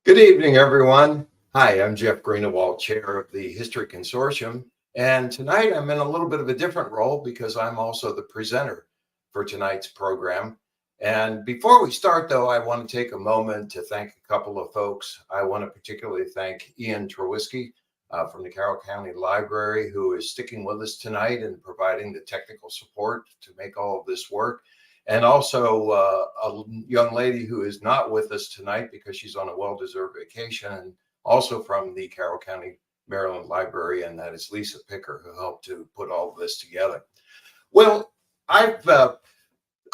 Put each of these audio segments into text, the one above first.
Good evening, everyone. Hi, I'm Jeff Greenawalt, chair of the History Consortium. And tonight I'm in a little bit of a different role because I'm also the presenter for tonight's program. And before we start, though, I want to take a moment to thank a couple of folks. I want to particularly thank Ian Trawiski from the Carroll County Library, who is sticking with us tonight and providing the technical support to make all of this work. And also a young lady who is not with us tonight because she's on a well-deserved vacation, and also from the Carroll County, Maryland Library, and that is Lisa Picker, who helped to put all of this together. Well, I've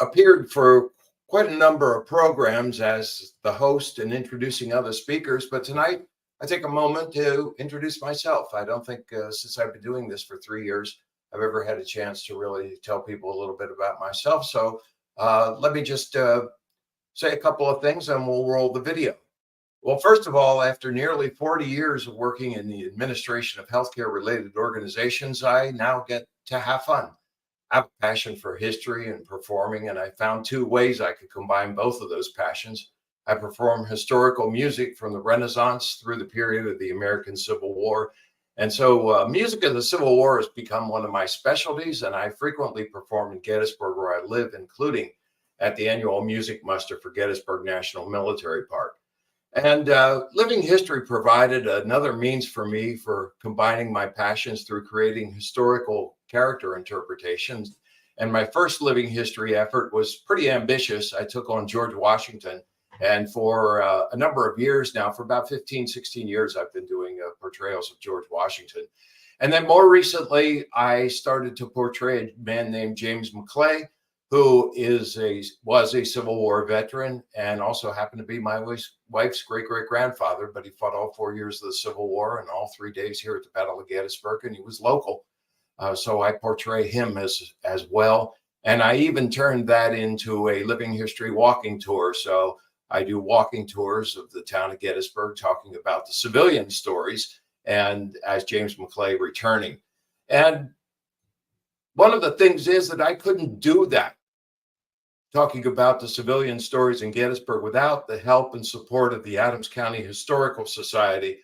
appeared for quite a number of programs as the host and introducing other speakers, but tonight I take a moment to introduce myself. I don't think since I've been doing this for 3 years, I've ever had a chance to really tell people a little bit about myself. So let me just say a couple of things and we'll roll the video. Well, first of all, after nearly 40 years of working in the administration of healthcare related organizations, I now get to have fun. I have a passion for history and performing, and I found two ways I could combine both of those passions. I perform historical music from the Renaissance through the period of the American Civil War. And so music of the Civil War has become one of my specialties, and I frequently perform in Gettysburg, where I live, including at the annual music muster for Gettysburg National Military Park. And living history provided another means for me for combining my passions through creating historical character interpretations. And my first living history effort was pretty ambitious. I took on George Washington. And for a number of years now, for about 15, 16 years, I've been doing portrayals of George Washington. And then more recently, I started to portray a man named James Maclay, who was a Civil War veteran and also happened to be my wife's great-great-grandfather, but he fought all 4 years of the Civil War and all 3 days here at the Battle of Gettysburg, and he was local. So I portray him as well. And I even turned that into a living history walking tour. So I do walking tours of the town of Gettysburg, talking about the civilian stories, and as James Maclay returning. And one of the things is that I couldn't do that, talking about the civilian stories in Gettysburg, without the help and support of the Adams County Historical Society.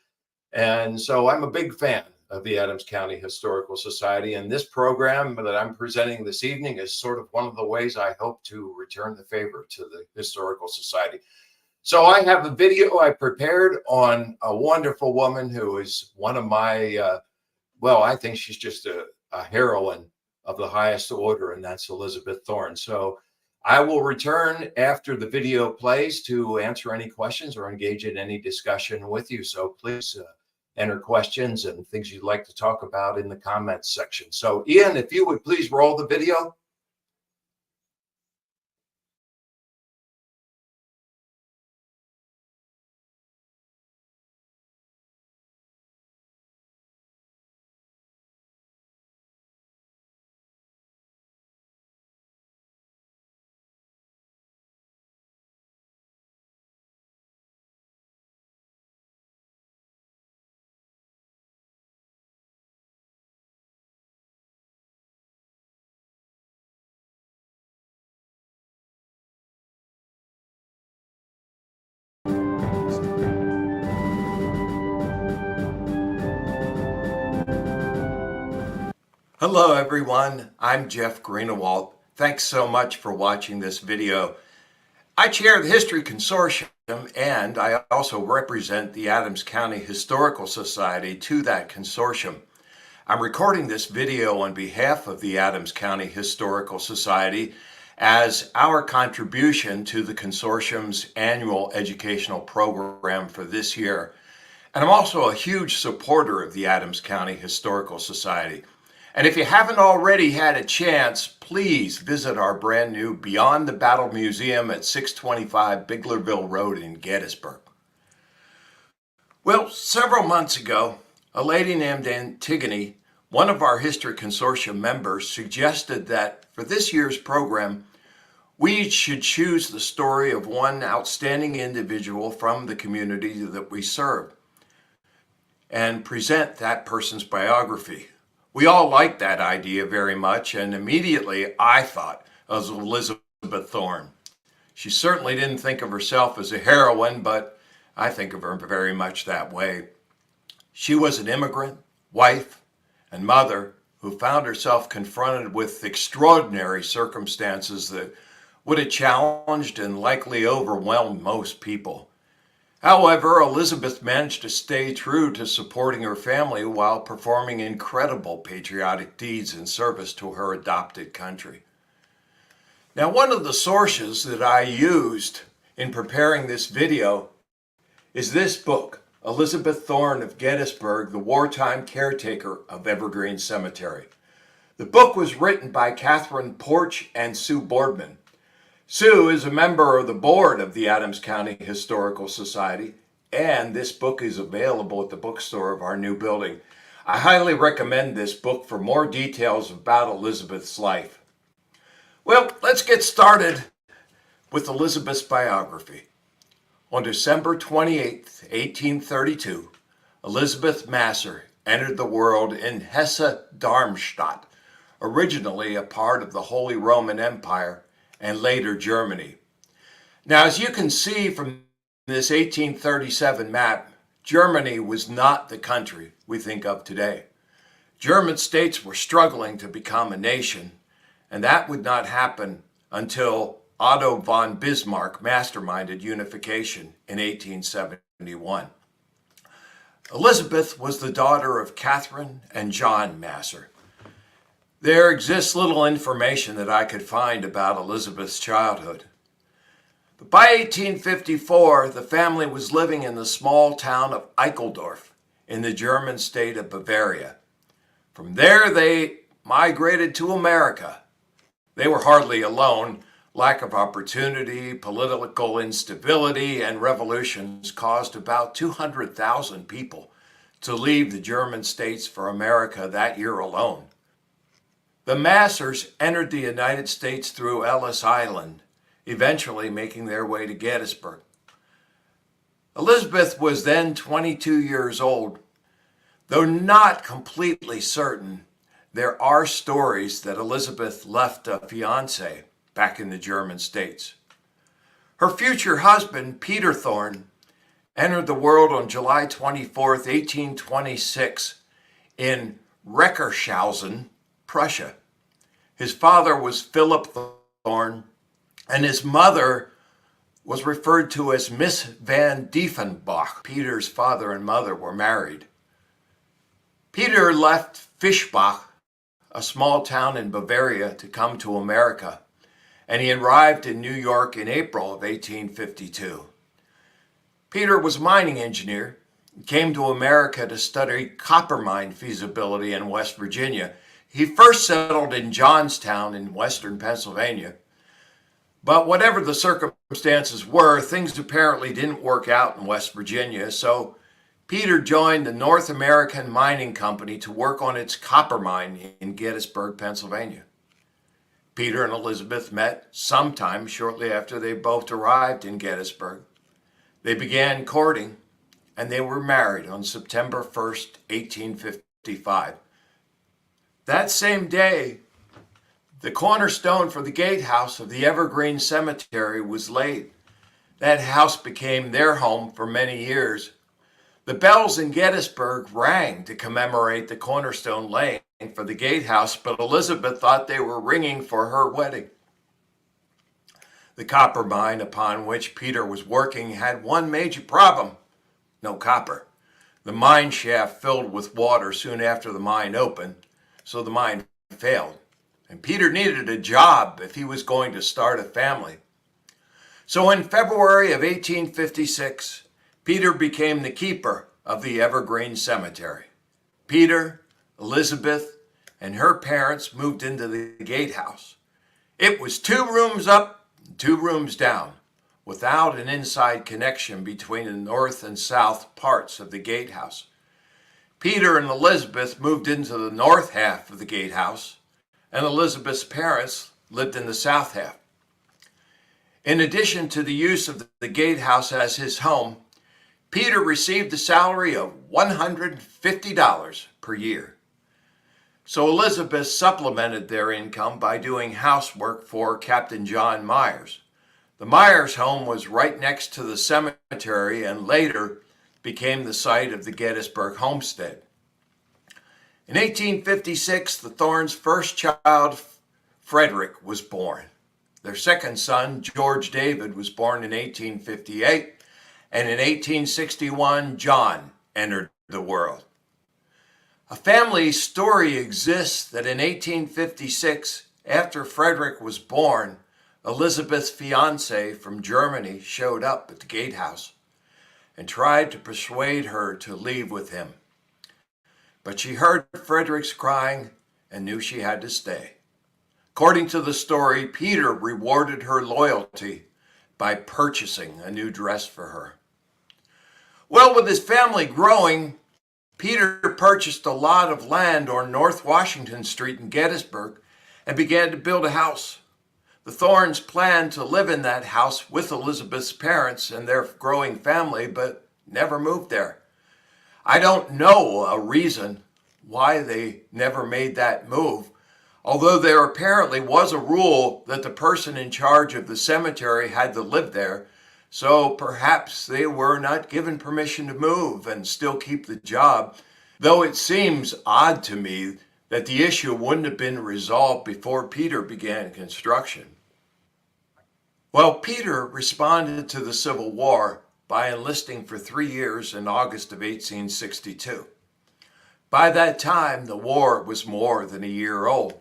And so I'm a big fan of the Adams County Historical Society. And this program that I'm presenting this evening is sort of one of the ways I hope to return the favor to the Historical Society. So I have a video I prepared on a wonderful woman who is one of my, well, I think she's just a heroine of the highest order, and that's Elizabeth Thorn. So I will return after the video plays to answer any questions or engage in any discussion with you. So please enter questions and things you'd like to talk about in the comments section. So Ian, if you would please roll the video. Hello, everyone. I'm Jeff Greenawalt. Thanks so much for watching this video. I chair the History Consortium, and I also represent the Adams County Historical Society to that consortium. I'm recording this video on behalf of the Adams County Historical Society as our contribution to the consortium's annual educational program for this year. And I'm also a huge supporter of the Adams County Historical Society. And if you haven't already had a chance, please visit our brand new Beyond the Battle Museum at 625 Biglerville Road in Gettysburg. Well, several months ago, a lady named Antigone, one of our History Consortium members, suggested that for this year's program, we should choose the story of one outstanding individual from the community that we serve and present that person's biography. We all liked that idea very much, and immediately I thought of Elizabeth Thorn. She certainly didn't think of herself as a heroine, but I think of her very much that way. She was an immigrant, wife, and mother who found herself confronted with extraordinary circumstances that would have challenged and likely overwhelmed most people. However, Elizabeth managed to stay true to supporting her family while performing incredible patriotic deeds in service to her adopted country. Now, one of the sources that I used in preparing this video is this book, Elizabeth Thorn of Gettysburg, the wartime caretaker of Evergreen Cemetery. The book was written by Catherine Porch and Sue Boardman. Sue is a member of the board of the Adams County Historical Society, and this book is available at the bookstore of our new building. I highly recommend this book for more details about Elizabeth's life. Well, let's get started with Elizabeth's biography. On December 28, 1832, Elizabeth Masser entered the world in Hesse-Darmstadt, originally a part of the Holy Roman Empire and later Germany. Now, as you can see from this 1837 map, Germany was not the country we think of today. German states were struggling to become a nation, and that would not happen until Otto von Bismarck masterminded unification in 1871. Elizabeth was the daughter of Catherine and John Masser. There exists little information that I could find about Elizabeth's childhood. But by 1854, the family was living in the small town of Eickeldorf in the German state of Bavaria. From there, they migrated to America. They were hardly alone. Lack of opportunity, political instability, and revolutions caused about 200,000 people to leave the German states for America that year alone. The Massers entered the United States through Ellis Island, eventually making their way to Gettysburg. Elizabeth was then 22 years old. Though not completely certain, there are stories that Elizabeth left a fiancé back in the German states. Her future husband, Peter Thorn, entered the world on July 24, 1826, in Reckershausen, Prussia. His father was Philip Thorn, and his mother was referred to as Miss van Diefenbach. Peter's father and mother were married. Peter left Fischbach, a small town in Bavaria, to come to America, and he arrived in New York in April of 1852. Peter was a mining engineer and came to America to study copper mine feasibility in West Virginia. He first settled in Johnstown in western Pennsylvania, but whatever the circumstances were, things apparently didn't work out in West Virginia, so Peter joined the North American Mining Company to work on its copper mine in Gettysburg, Pennsylvania. Peter and Elizabeth met sometime shortly after they both arrived in Gettysburg. They began courting, and they were married on September 1st, 1855. That same day, the cornerstone for the gatehouse of the Evergreen Cemetery was laid. That house became their home for many years. The bells in Gettysburg rang to commemorate the cornerstone laying for the gatehouse, but Elizabeth thought they were ringing for her wedding. The copper mine upon which Peter was working had one major problem: no copper. The mine shaft filled with water soon after the mine opened, so the mine failed. And Peter needed a job if he was going to start a family. So in February of 1856, Peter became the keeper of the Evergreen Cemetery. Peter, Elizabeth, and her parents moved into the gatehouse. It was 2 rooms up and 2 rooms down, without an inside connection between the north and south parts of the gatehouse. Peter and Elizabeth moved into the north half of the gatehouse, and Elizabeth's parents lived in the south half. In addition to the use of the gatehouse as his home, Peter received a salary of $150 per year. So Elizabeth supplemented their income by doing housework for Captain John Myers, The Myers home was right next to the cemetery and later became the site of the Gettysburg homestead. In 1856, the Thorns' first child, Frederick, was born. Their second son, George David, was born in 1858, and in 1861, John entered the world. A family story exists that in 1856, after Frederick was born, Elizabeth's fiancé from Germany showed up at the gatehouse and tried to persuade her to leave with him. But she heard Frederick's crying and knew she had to stay. According to the story, Peter rewarded her loyalty by purchasing a new dress for her. Well, with his family growing, Peter purchased a lot of land on North Washington Street in Gettysburg and began to build a house. The Thorns planned to live in that house with Elizabeth's parents and their growing family, but never moved there. I don't know a reason why they never made that move, although there apparently was a rule that the person in charge of the cemetery had to live there, so perhaps they were not given permission to move and still keep the job, though it seems odd to me that the issue wouldn't have been resolved before Peter began construction. Well, Peter responded to the Civil War by enlisting for 3 years in August of 1862. By that time, the war was more than a year old.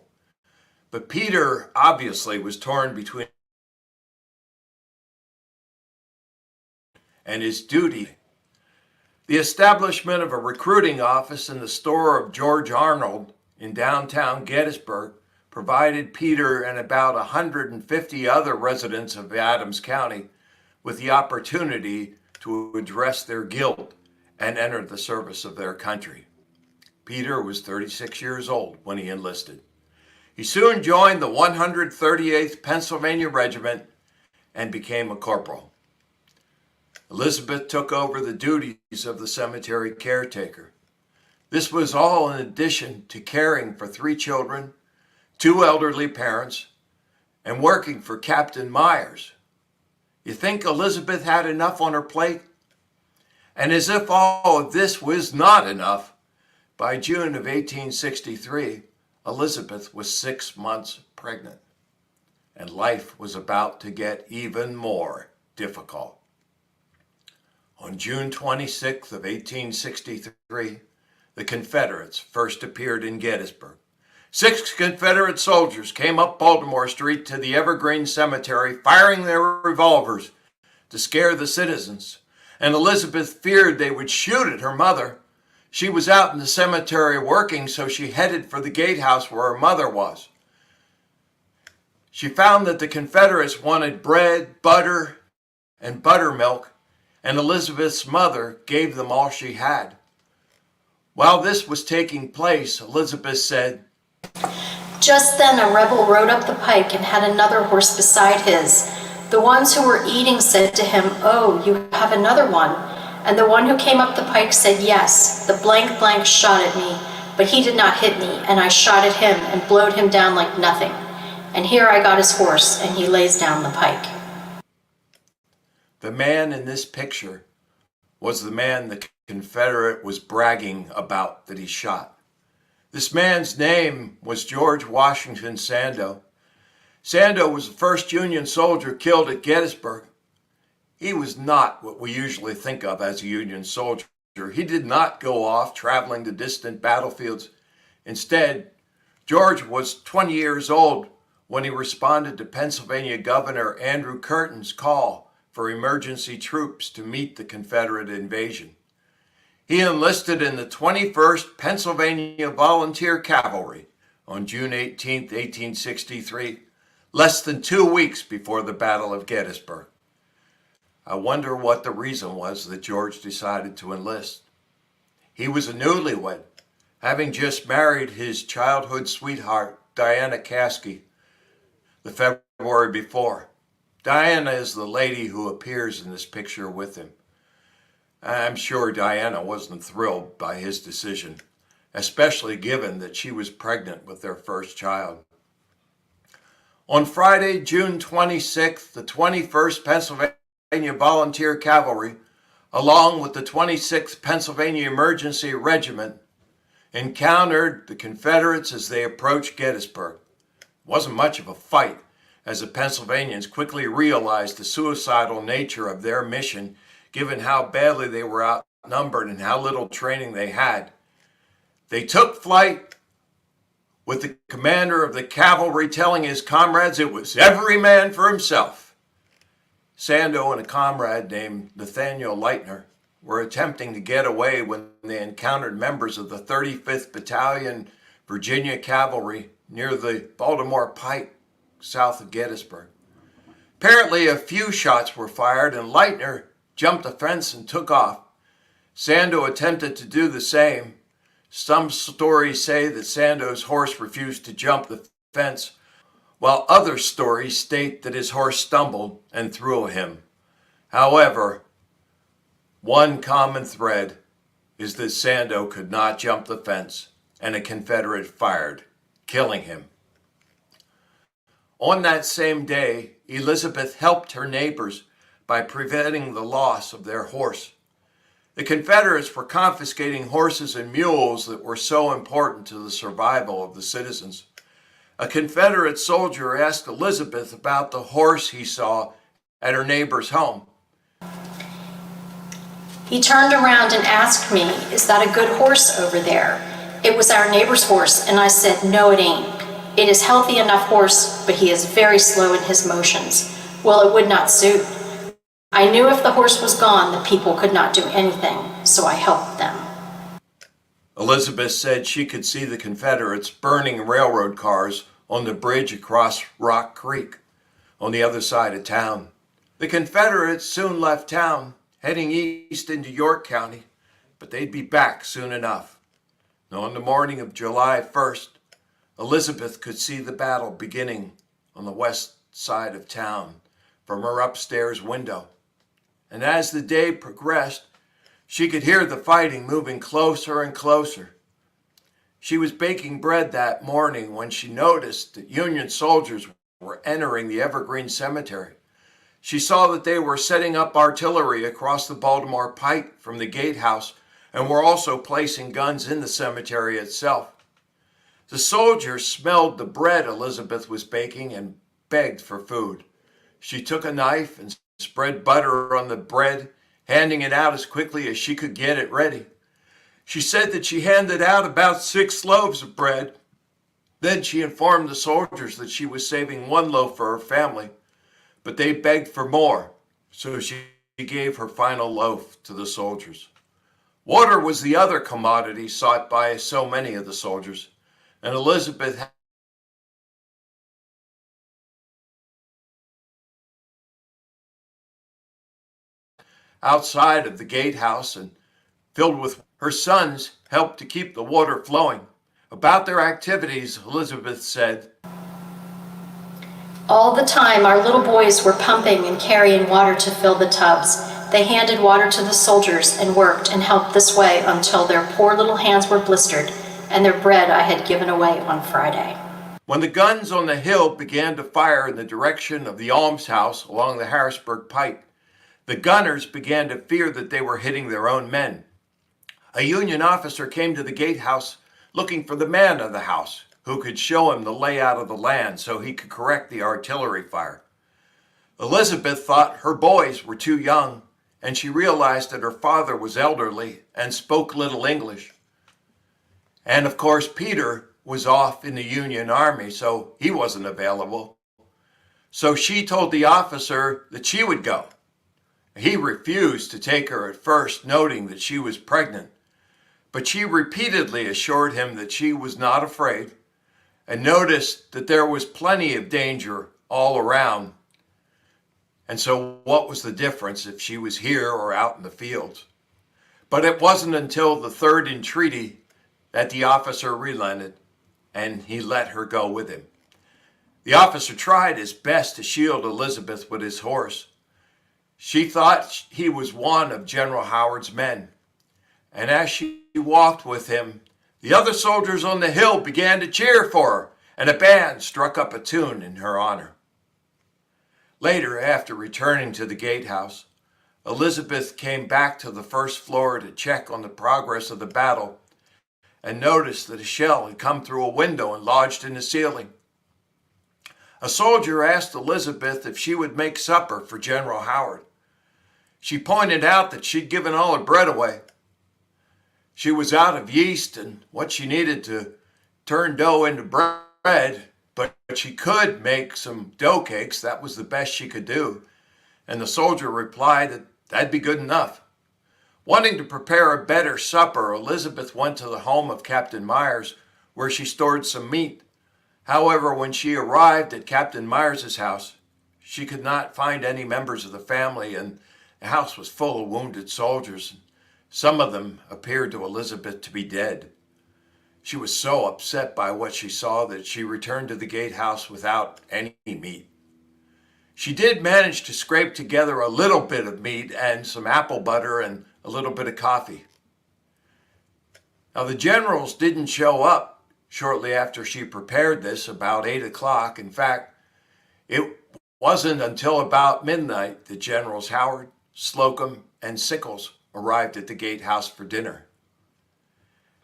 But Peter obviously was torn between and his duty. The establishment of a recruiting office in the store of George Arnold in downtown Gettysburg provided Peter and about 150 other residents of Adams County with the opportunity to address their guilt and enter the service of their country. Peter was 36 years old when he enlisted. He soon joined the 138th Pennsylvania Regiment and became a corporal. Elizabeth took over the duties of the cemetery caretaker. This was all in addition to caring for 3 children, 2 elderly parents, and working for Captain Myers. You think Elizabeth had enough on her plate? And as if all of this was not enough, by June of 1863, Elizabeth was 6 months pregnant, and life was about to get even more difficult. On June 26th of 1863, the Confederates first appeared in Gettysburg. 6 Confederate soldiers came up Baltimore Street to the Evergreen Cemetery, firing their revolvers to scare the citizens, and Elizabeth feared they would shoot at her mother. She was out in the cemetery working, so she headed for the gatehouse where her mother was. She found that the Confederates wanted bread, butter, and buttermilk, and Elizabeth's mother gave them all she had. While this was taking place, Elizabeth said, "Just then a rebel rode up the pike and had another horse beside his. The ones who were eating said to him, 'Oh, you have another one.' And the one who came up the pike said, 'Yes, the blank blank shot at me, but he did not hit me, and I shot at him and blowed him down like nothing. And here I got his horse, and he lays down the pike.'" The man in this picture was the man the Confederate was bragging about that he shot. This man's name was George Washington Sandow. Sandow was the first Union soldier killed at Gettysburg. He was not what we usually think of as a Union soldier. He did not go off traveling to distant battlefields. Instead, George was 20 years old when he responded to Pennsylvania Governor Andrew Curtin's call for emergency troops to meet the Confederate invasion. He enlisted in the 21st Pennsylvania Volunteer Cavalry on June 18, 1863, less than 2 weeks before the Battle of Gettysburg. I wonder what the reason was that George decided to enlist. He was a newlywed, having just married his childhood sweetheart, Diana Caskey, the February before. Diana is the lady who appears in this picture with him. I'm sure Diana wasn't thrilled by his decision, especially given that she was pregnant with their first child. On Friday, June 26th, the 21st Pennsylvania Volunteer Cavalry, along with the 26th Pennsylvania Emergency Regiment, encountered the Confederates as they approached Gettysburg. It wasn't much of a fight, as the Pennsylvanians quickly realized the suicidal nature of their mission, given how badly they were outnumbered and how little training they had. They took flight, with the commander of the cavalry telling his comrades it was every man for himself. Sandow and a comrade named Nathaniel Leitner were attempting to get away when they encountered members of the 35th Battalion, Virginia Cavalry, near the Baltimore Pike, south of Gettysburg. Apparently, a few shots were fired, and Leitner jumped the fence and took off. Sandow attempted to do the same. Some stories say that Sandow's horse refused to jump the fence, while other stories state that his horse stumbled and threw him. However, one common thread is that Sandow could not jump the fence, and a Confederate fired, killing him. On that same day, Elizabeth helped her neighbors by preventing the loss of their horse. The Confederates were confiscating horses and mules that were so important to the survival of the citizens. A Confederate soldier asked Elizabeth about the horse he saw at her neighbor's home. He turned around and asked me, "Is that a good horse over there?" It was our neighbor's horse, and I said, "No, it ain't. It is healthy enough horse, but he is very slow in his motions." Well, it would not suit. I knew if the horse was gone, the people could not do anything, so I helped them. Elizabeth said she could see the Confederates burning railroad cars on the bridge across Rock Creek on the other side of town. The Confederates soon left town, heading east into York County, but they'd be back soon enough. Now, on the morning of July 1st, Elizabeth could see the battle beginning on the west side of town from her upstairs window. And as the day progressed, she could hear the fighting moving closer and closer. She was baking bread that morning when she noticed that Union soldiers were entering the Evergreen Cemetery. She saw that they were setting up artillery across the Baltimore Pike from the gatehouse and were also placing guns in the cemetery itself. The soldiers smelled the bread Elizabeth was baking and begged for food. She took a knife and spread butter on the bread, handing it out as quickly as she could get it ready. She said that she handed out about 6 loaves of bread. Then she informed the soldiers that she was saving 1 loaf for her family, but they begged for more, so she gave her final loaf to the soldiers. Water was the other commodity sought by so many of the soldiers, and Elizabeth outside of the gatehouse and filled with her sons helped to keep the water flowing. About their activities, Elizabeth said, All the time, our little boys were pumping and carrying water to fill the tubs. They handed water to the soldiers and worked and helped this way until their poor little hands were blistered and their bread I had given away on Friday. When the guns on the hill began to fire in the direction of the almshouse along the Harrisburg Pike, the gunners began to fear that they were hitting their own men. A Union officer came to the gatehouse looking for the man of the house who could show him the layout of the land so he could correct the artillery fire. Elizabeth thought her boys were too young, and she realized that her father was elderly and spoke little English. And of course, Peter was off in the Union Army, so he wasn't available. So she told the officer that she would go. He refused to take her at first, noting that she was pregnant, but she repeatedly assured him that she was not afraid and noticed that there was plenty of danger all around. And so what was the difference if she was here or out in the fields? But it wasn't until the third entreaty that the officer relented and he let her go with him. The officer tried his best to shield Elizabeth with his horse. She thought he was one of General Howard's men. And as she walked with him, the other soldiers on the hill began to cheer for her and a band struck up a tune in her honor. Later, after returning to the gatehouse, Elizabeth came back to the first floor to check on the progress of the battle and noticed that a shell had come through a window and lodged in the ceiling. A soldier asked Elizabeth if she would make supper for General Howard. She pointed out that she'd given all her bread away. She was out of yeast and what she needed to turn dough into bread, but she could make some dough cakes. That was the best she could do. And the soldier replied that that'd be good enough. Wanting to prepare a better supper, Elizabeth went to the home of Captain Myers, where she stored some meat. However, when she arrived at Captain Myers' house, she could not find any members of the family, and the house was full of wounded soldiers. Some of them appeared to Elizabeth to be dead. She was so upset by what she saw that she returned to the gatehouse without any meat. She did manage to scrape together a little bit of meat and some apple butter and a little bit of coffee. Now, the generals didn't show up shortly after she prepared this, about 8 o'clock. In fact, it wasn't until about midnight that Generals Howard, Slocum, and Sickles arrived at the gatehouse for dinner.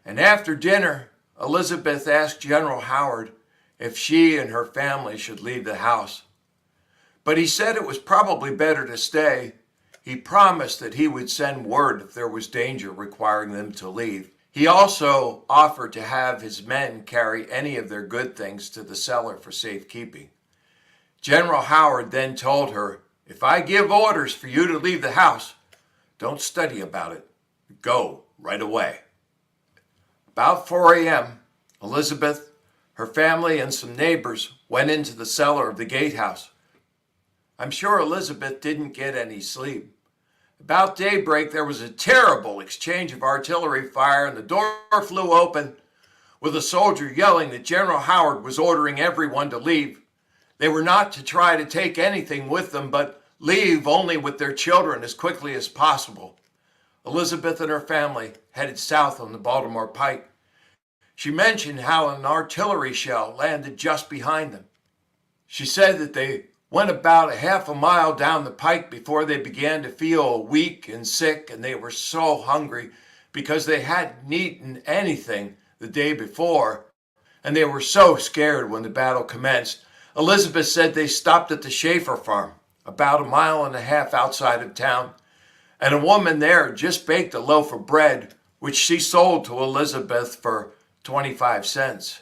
And after dinner, Elizabeth asked General Howard if she and her family should leave the house. But he said it was probably better to stay. He promised that he would send word if there was danger requiring them to leave. He also offered to have his men carry any of their good things to the cellar for safekeeping. General Howard then told her, "If I give orders for you to leave the house, don't study about it. Go right away." About 4 a.m., Elizabeth, her family, and some neighbors went into the cellar of the gatehouse. I'm sure Elizabeth didn't get any sleep. About daybreak, there was a terrible exchange of artillery fire, and the door flew open with a soldier yelling that General Howard was ordering everyone to leave. They were not to try to take anything with them, but leave only with their children as quickly as possible. Elizabeth and her family headed south on the Baltimore Pike. She mentioned how an artillery shell landed just behind them. She said that they went about a half a mile down the pike before they began to feel weak and sick, and they were so hungry because they hadn't eaten anything the day before, and they were so scared when the battle commenced. Elizabeth said they stopped at the Schaefer farm, about a mile and a half outside of town, and a woman there just baked a loaf of bread, which she sold to Elizabeth for 25 cents.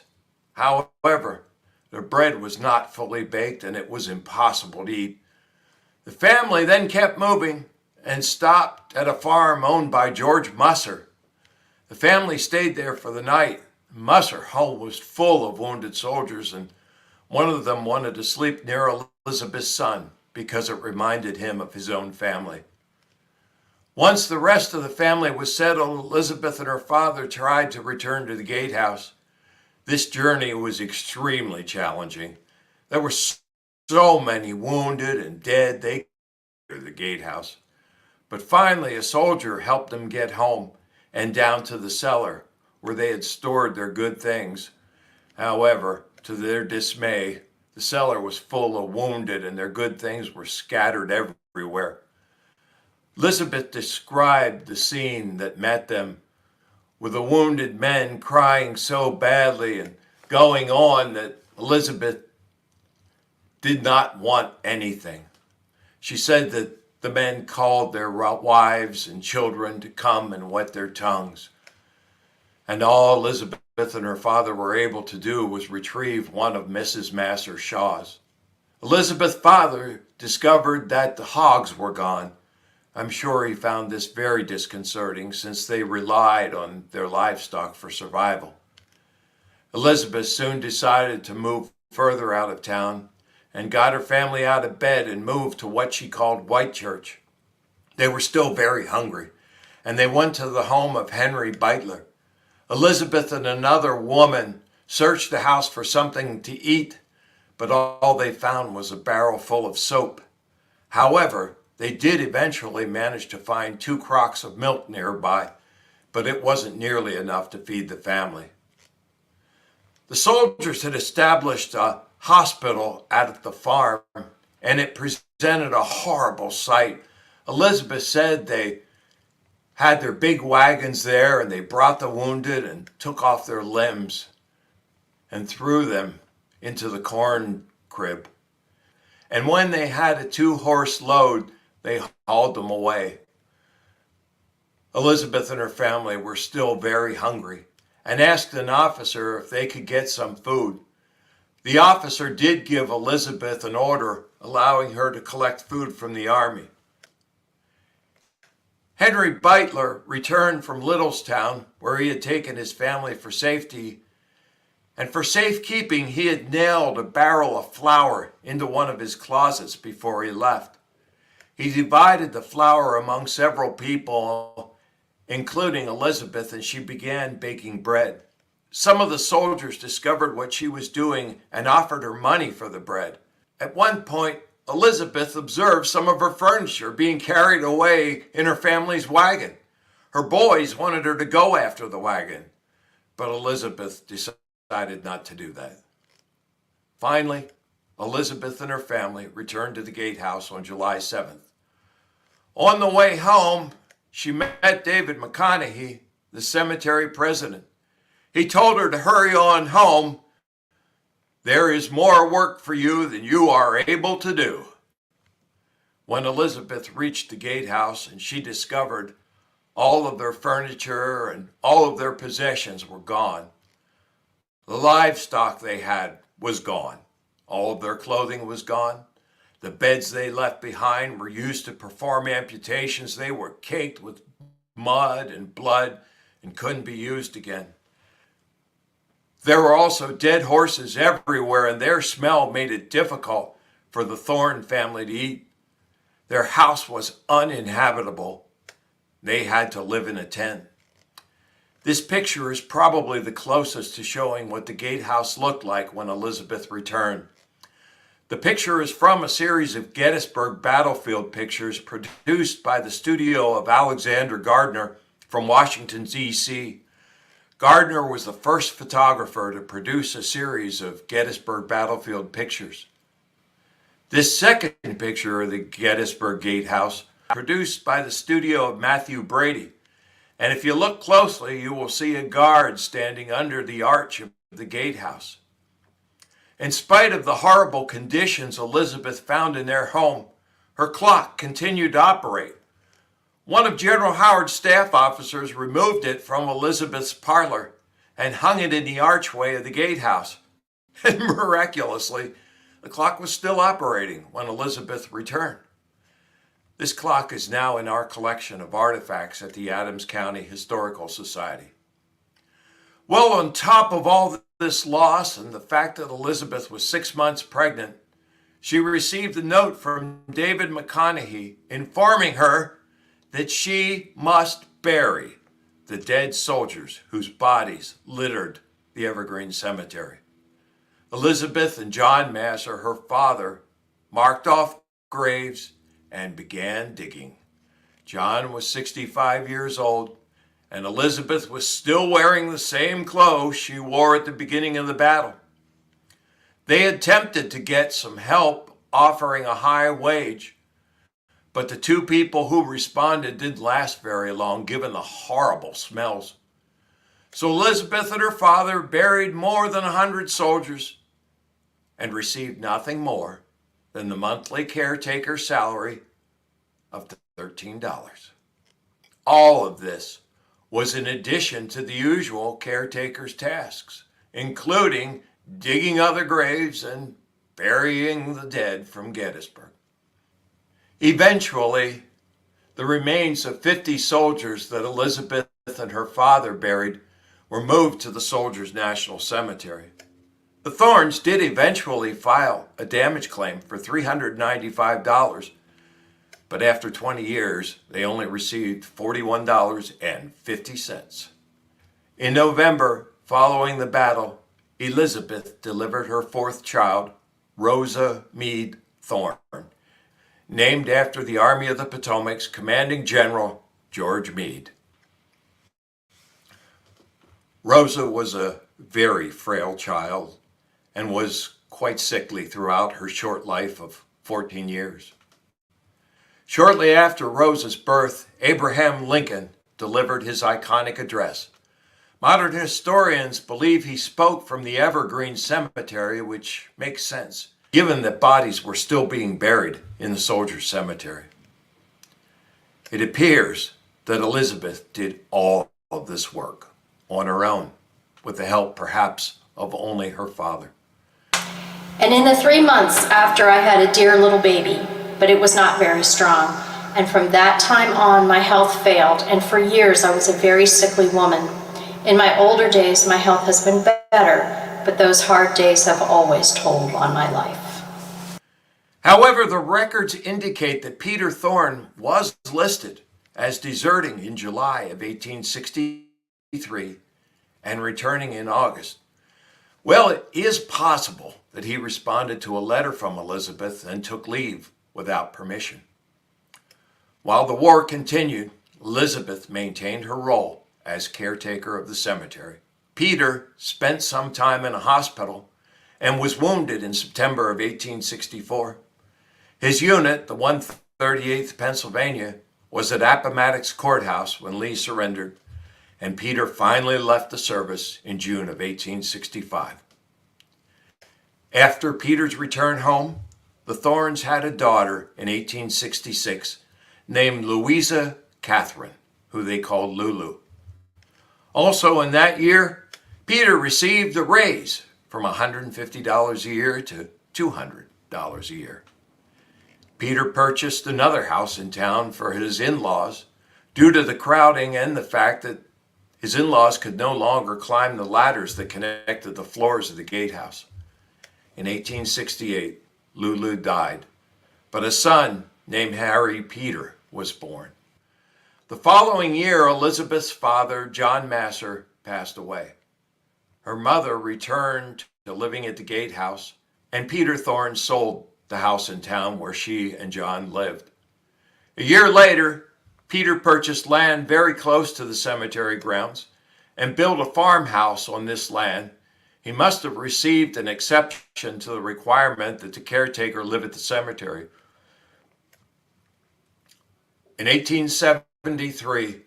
However, the bread was not fully baked and it was impossible to eat. The family then kept moving and stopped at a farm owned by George Musser. The family stayed there for the night. Musser home was full of wounded soldiers, and one of them wanted to sleep near Elizabeth's son because it reminded him of his own family. Once the rest of the family was settled, Elizabeth and her father tried to return to the gatehouse. This journey was extremely challenging. There were so many wounded and dead, they couldn't get to the gatehouse. But finally, a soldier helped them get home and down to the cellar where they had stored their good things. However, to their dismay, the cellar was full of wounded and their good things were scattered everywhere. Elizabeth described the scene that met them, with the wounded men crying so badly and going on that Elizabeth did not want anything. She said that the men called their wives and children to come and wet their tongues. And all Elizabeth and her father were able to do was retrieve one of Mrs. Masser Shaw's. Elizabeth's father discovered that the hogs were gone. I'm sure he found this very disconcerting since they relied on their livestock for survival. Elizabeth soon decided to move further out of town and got her family out of bed and moved to what she called Whitechurch. They were still very hungry, and they went to the home of Henry Beitler. Elizabeth and another woman searched the house for something to eat, but all they found was a barrel full of soap. However, they did eventually manage to find 2 crocks of milk nearby, but it wasn't nearly enough to feed the family. The soldiers had established a hospital at the farm, and it presented a horrible sight. Elizabeth said they had their big wagons there, and they brought the wounded and took off their limbs and threw them into the corn crib. And when they had a 2-horse load, they hauled them away. Elizabeth and her family were still very hungry and asked an officer if they could get some food. The officer did give Elizabeth an order allowing her to collect food from the army. Henry Beitler returned from Littlestown, where he had taken his family for safety, and for safekeeping he had nailed a barrel of flour into one of his closets before he left. He divided the flour among several people, including Elizabeth, and she began baking bread. Some of the soldiers discovered what she was doing and offered her money for the bread. At one point, Elizabeth observed some of her furniture being carried away in her family's wagon. Her boys wanted her to go after the wagon, but Elizabeth decided not to do that. Finally, Elizabeth and her family returned to the gatehouse on July 7th. On the way home, she met David McConaughey, the cemetery president. He told her to hurry on home. There is more work for you than you are able to do. When Elizabeth reached the gatehouse and she discovered all of their furniture and all of their possessions were gone, the livestock they had was gone. All of their clothing was gone. The beds they left behind were used to perform amputations. They were caked with mud and blood and couldn't be used again. There were also dead horses everywhere, and their smell made it difficult for the Thorn family to eat. Their house was uninhabitable. They had to live in a tent. This picture is probably the closest to showing what the gatehouse looked like when Elizabeth returned. The picture is from a series of Gettysburg battlefield pictures produced by the studio of Alexander Gardner from Washington, D.C. Gardner was the first photographer to produce a series of Gettysburg battlefield pictures. This second picture of the Gettysburg Gatehouse, produced by the studio of Matthew Brady. And if you look closely, you will see a guard standing under the arch of the gatehouse. In spite of the horrible conditions Elizabeth found in their home, her clock continued to operate. One of General Howard's staff officers removed it from Elizabeth's parlor and hung it in the archway of the gatehouse. And miraculously, the clock was still operating when Elizabeth returned. This clock is now in our collection of artifacts at the Adams County Historical Society. Well, on top of all this loss and the fact that Elizabeth was 6 months pregnant, she received a note from David McConaughey informing her that she must bury the dead soldiers whose bodies littered the Evergreen Cemetery. Elizabeth and John Masser, her father, marked off graves and began digging. John was 65 years old, and Elizabeth was still wearing the same clothes she wore at the beginning of the battle. They attempted to get some help, offering a high wage, but the two people who responded didn't last very long, given the horrible smells. So Elizabeth and her father buried more than 100 soldiers and received nothing more than the monthly caretaker salary of $13. All of this was in addition to the usual caretaker's tasks, including digging other graves and burying the dead from Gettysburg. Eventually, the remains of 50 soldiers that Elizabeth and her father buried were moved to the Soldiers' National Cemetery. The Thorns did eventually file a damage claim for $395, but after 20 years, they only received $41.50. In November, following the battle, Elizabeth delivered her fourth child, Rosa Meade Thorn, named after the Army of the Potomac's commanding general, George Meade. Rosa was a very frail child and was quite sickly throughout her short life of 14 years. Shortly after Rosa's birth, Abraham Lincoln delivered his iconic address. Modern historians believe he spoke from the Evergreen Cemetery, which makes sense, given that bodies were still being buried in the soldiers' cemetery. It appears that Elizabeth did all of this work on her own, with the help perhaps of only her father. And in the 3 months after I had a dear little baby, but it was not very strong, and from that time on my health failed, and for years I was a very sickly woman. In my older days my health has been better, but those hard days have always told on my life. However, the records indicate that Peter Thorn was listed as deserting in July of 1863 and returning in August. Well, it is possible that he responded to a letter from Elizabeth and took leave without permission. While the war continued, Elizabeth maintained her role as caretaker of the cemetery. Peter spent some time in a hospital and was wounded in September of 1864. His unit, the 138th Pennsylvania, was at Appomattox Courthouse when Lee surrendered, and Peter finally left the service in June of 1865. After Peter's return home, the Thorns had a daughter in 1866 named Louisa Catherine, who they called Lulu. Also in that year, Peter received a raise from $150 a year to $200 a year. Peter purchased another house in town for his in-laws due to the crowding and the fact that his in-laws could no longer climb the ladders that connected the floors of the gatehouse. In 1868, Lulu died, but a son named Harry Peter was born. The following year, Elizabeth's father, John Masser, passed away. Her mother returned to living at the gatehouse, and Peter Thorn sold the house in town where she and John lived. A year later, Peter purchased land very close to the cemetery grounds and built a farmhouse on this land. He must have received an exception to the requirement that the caretaker live at the cemetery. In 1873,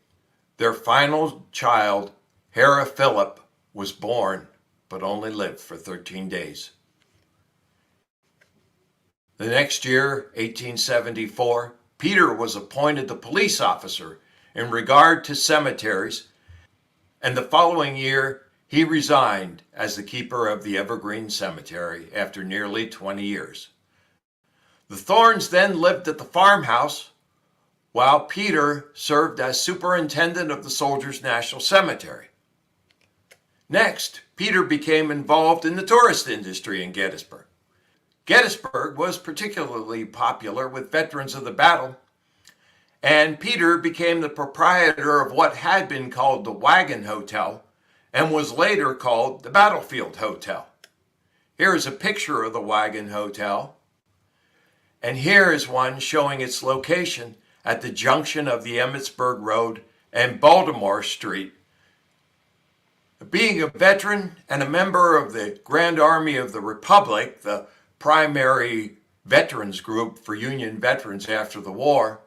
their final child, Hera Phillip, was born, but only lived for 13 days. The next year, 1874, Peter was appointed the police officer in regard to cemeteries, and the following year, he resigned as the keeper of the Evergreen Cemetery after nearly 20 years. The Thorns then lived at the farmhouse, while Peter served as superintendent of the Soldiers' National Cemetery. Next, Peter became involved in the tourist industry in Gettysburg. Gettysburg was particularly popular with veterans of the battle, and Peter became the proprietor of what had been called the Wagon Hotel and was later called the Battlefield Hotel. Here is a picture of the Wagon Hotel, and here is one showing its location at the junction of the Emmitsburg Road and Baltimore Street. Being a veteran and a member of the Grand Army of the Republic, the primary veterans group for Union veterans after the war,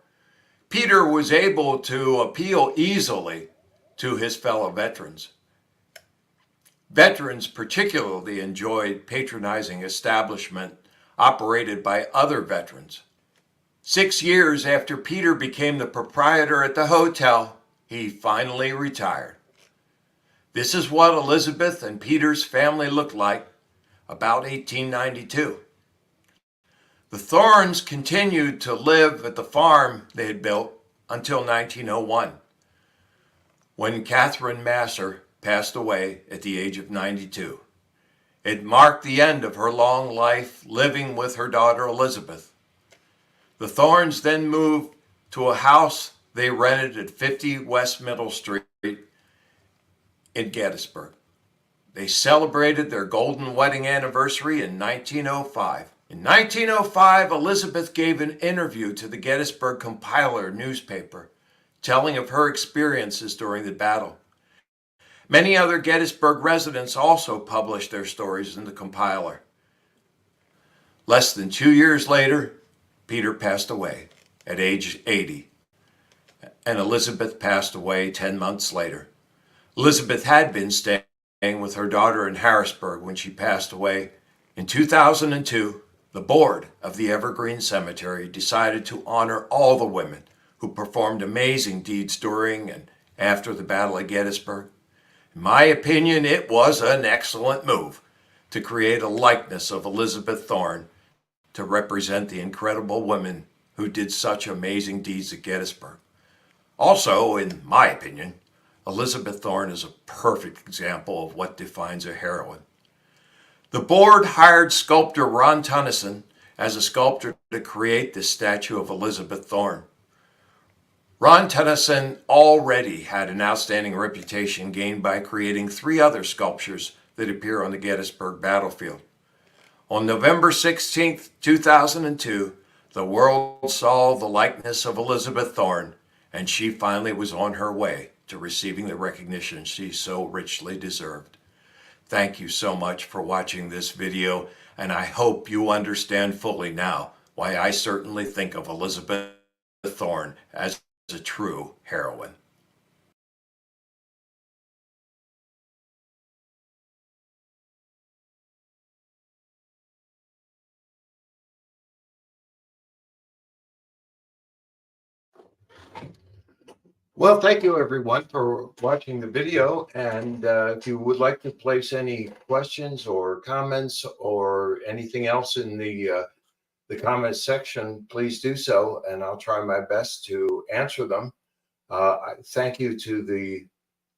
Peter was able to appeal easily to his fellow veterans. Veterans particularly enjoyed patronizing establishment operated by other veterans. 6 years after Peter became the proprietor at the hotel, he finally retired. This is what Elizabeth and Peter's family looked like about 1892. The Thorns continued to live at the farm they had built until 1901, when Catherine Masser passed away at the age of 92. It marked the end of her long life living with her daughter Elizabeth. The Thorns then moved to a house they rented at 50 West Middle Street in Gettysburg. They celebrated their golden wedding anniversary in 1905. In 1905, Elizabeth gave an interview to the Gettysburg Compiler newspaper, telling of her experiences during the battle. Many other Gettysburg residents also published their stories in the compiler. Less than 2 years later, Peter passed away at age 80, and Elizabeth passed away 10 months later. Elizabeth had been staying with her daughter in Harrisburg when she passed away. In 2002, the board of the Evergreen Cemetery decided to honor all the women who performed amazing deeds during and after the Battle of Gettysburg. In my opinion, it was an excellent move to create a likeness of Elizabeth Thorn to represent the incredible women who did such amazing deeds at Gettysburg. Also, in my opinion, Elizabeth Thorn is a perfect example of what defines a heroine. The board hired sculptor Ron Tennyson as a sculptor to create this statue of Elizabeth Thorn. Ron Tennyson already had an outstanding reputation gained by creating 3 other sculptures that appear on the Gettysburg battlefield. On November 16, 2002, the world saw the likeness of Elizabeth Thorn, and she finally was on her way to receiving the recognition she so richly deserved. Thank you so much for watching this video, and I hope you understand fully now why I certainly think of Elizabeth Thorn as a true heroine. Well, thank you everyone for watching the video. And if you would like to place any questions or comments or anything else in the comments section, please do so, and I'll try my best to answer them. Thank you to the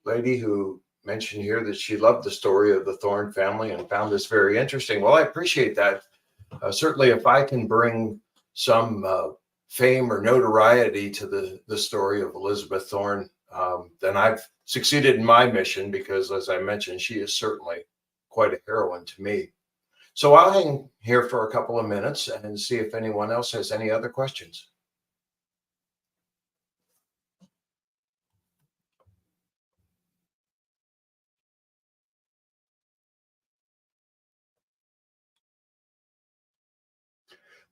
lady who mentioned here that she loved the story of the Thorn family and found this very interesting. Well, I appreciate that. Certainly, if I can bring some fame or notoriety to the story of Elizabeth Thorn, then I've succeeded in my mission, because as I mentioned, she is certainly quite a heroine to me. So I'll hang here for a couple of minutes and see if anyone else has any other questions.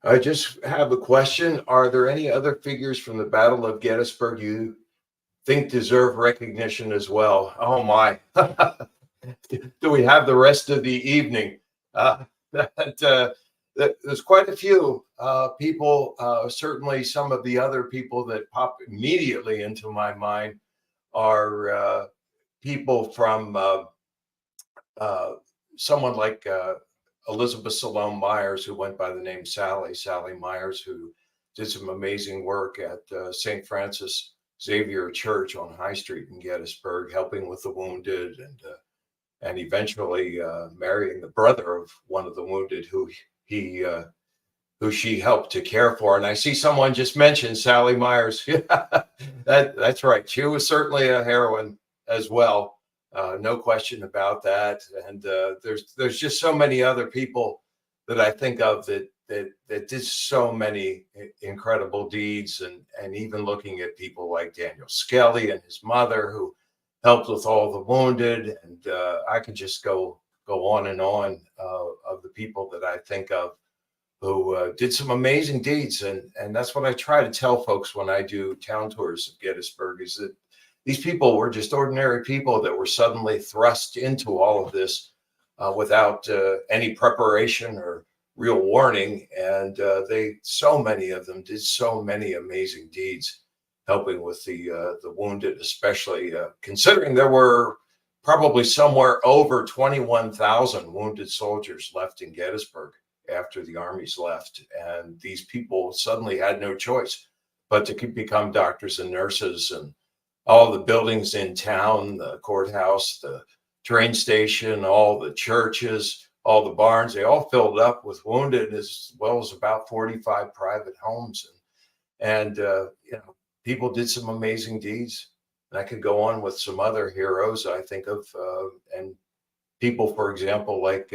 I just have a question. Are there any other figures from the Battle of Gettysburg you think deserve recognition as well? Oh my. Do we have the rest of the evening? There's quite a few people. Certainly some of the other people that pop immediately into my mind are people from someone like Elizabeth Salome Myers, who went by the name Sally Myers, who did some amazing work at St. Francis Xavier Church on High Street in Gettysburg, helping with the wounded, and eventually marrying the brother of one of the wounded who she helped to care for. And I see someone just mentioned Sally Myers. That's right. She was certainly a heroine as well. No question about that. And there's just so many other people that I think of that did so many incredible deeds, and even looking at people like Daniel Skelly and his mother, who helped with all the wounded, and I could just go on and on of the people that I think of who did some amazing deeds. And that's what I try to tell folks when I do town tours of Gettysburg, is that these people were just ordinary people that were suddenly thrust into all of this without any preparation or real warning. And so many of them did so many amazing deeds, helping with the wounded, especially considering there were probably somewhere over 21,000 wounded soldiers left in Gettysburg after the armies left. And these people suddenly had no choice but to become doctors and nurses. And all the buildings in town, the courthouse, the train station, all the churches, all the barns, they all filled up with wounded, as well as about 45 private homes. And people did some amazing deeds. And I could go on with some other heroes I think of, and people, for example, like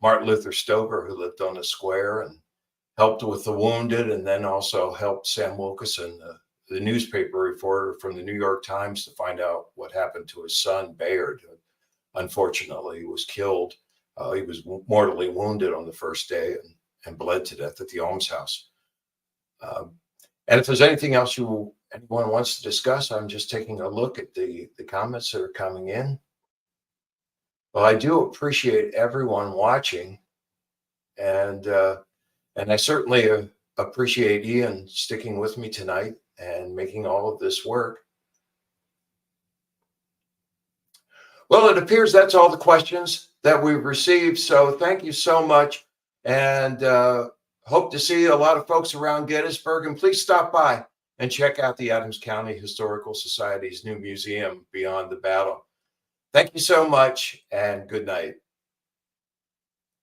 Martin Luther Stover, who lived on the square and helped with the wounded, and then also helped Sam Wilkeson, the newspaper reporter from the New York Times to find out what happened to his son, Bayard. Unfortunately, he was killed. He was mortally wounded on the first day and bled to death at the almshouse. And if there's anything else anyone wants to discuss, I'm just taking a look at the comments that are coming in. Well, I do appreciate everyone watching, and I certainly appreciate Ian sticking with me tonight and making all of this work. Well, it appears that's all the questions that we've received. So thank you so much, and hope to see a lot of folks around Gettysburg. And please stop by and check out the Adams County Historical Society's new museum, Beyond the Battle. Thank you so much, and good night.